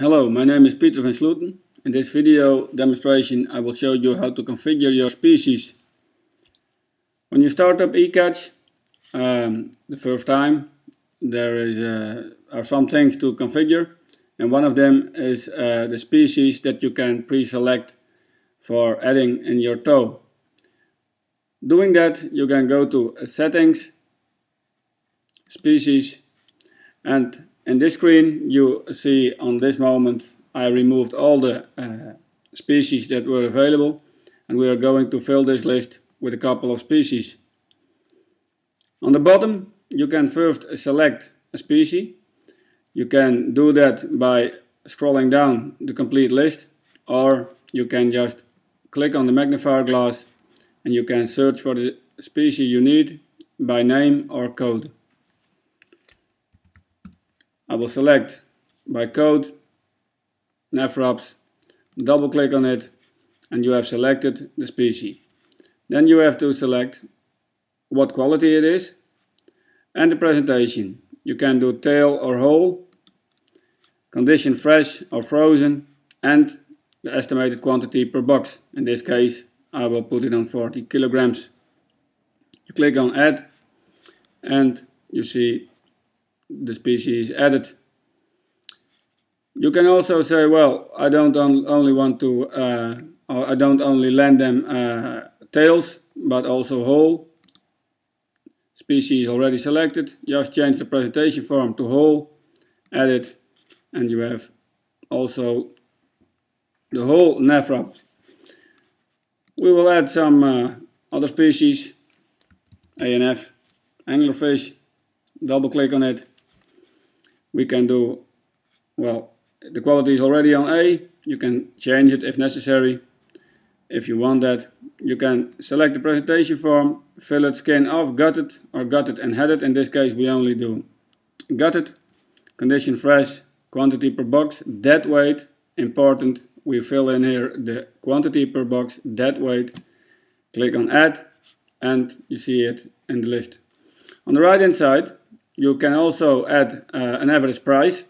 Hello, my name is Peter van Sloten. In this video demonstration I will show you how to configure your species. When you start up eCatch the first time, there are some things to configure, and one of them is the species that you can pre-select for adding in your tow. Doing that, you can go to Settings, Species, and in this screen you see on this moment I removed all the species that were available, and we are going to fill this list with a couple of species. On the bottom you can first select a species. You can do that by scrolling down the complete list, or you can just click on the magnifier glass and you can search for the species you need by name or code. I will select by code Nephrops, double click on it, and you have selected the species. Then you have to select what quality it is and the presentation. You can do tail or whole, condition fresh or frozen, and the estimated quantity per box. In this case I will put it on 40 kilograms. You click on add and you see the species added. You can also say, well, I don't only want to, I don't only land them tails, but also whole. Species already selected. Just change the presentation form to whole, add it, and you have also the whole nephrop. We will add some other species, ANF, anglerfish. Double click on it. We can do, well, the quality is already on A. You can change it if necessary. If you want that, you can select the presentation form, fillet, skin off, gutted, or gutted and headed. In this case we only do gutted. Condition fresh, quantity per box, dead weight, important. We fill in here the quantity per box, dead weight. Click on add and you see it in the list. On the right hand side you can also add an average price,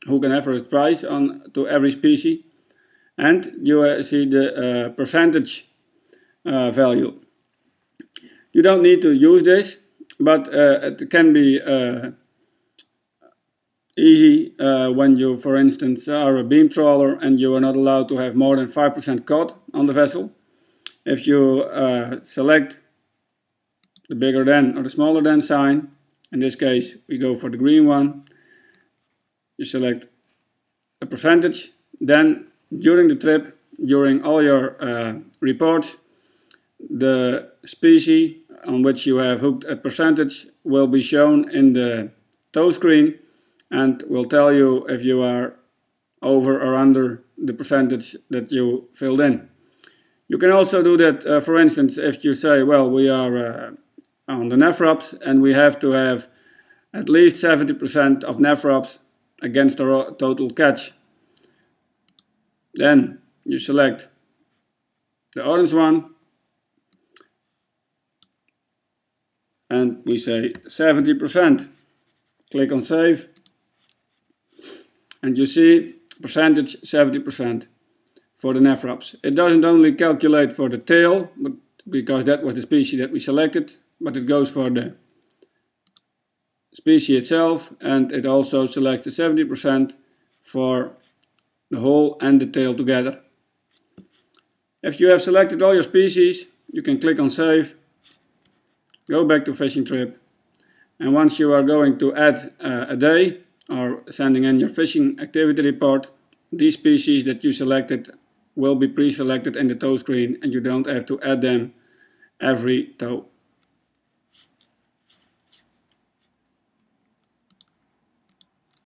hook an average price on to every species, and you see the percentage value. You don't need to use this, but it can be easy when you, for instance, are a beam trawler and you are not allowed to have more than 5% cod on the vessel. If you select the bigger than or the smaller than sign, in this case we go for the green one, you select a percentage, then during the trip, during all your reports, the species on which you have hooked a percentage will be shown in the tow screen and will tell you if you are over or under the percentage that you filled in. You can also do that, for instance, if you say, well, we are on the nephrops and we have to have at least 70% of nephrops against our total catch. Then you select the orange one and we say 70%. Click on save and you see percentage 70% for the nephrops. It doesn't only calculate for the tail, but because that was the species that we selected, but it goes for the species itself, and it also selects the 70% for the whole and the tail together. If you have selected all your species, you can click on save, go back to fishing trip, and once you are going to add a day or sending in your fishing activity report, these species that you selected will be pre-selected in the tow screen and you don't have to add them every tow.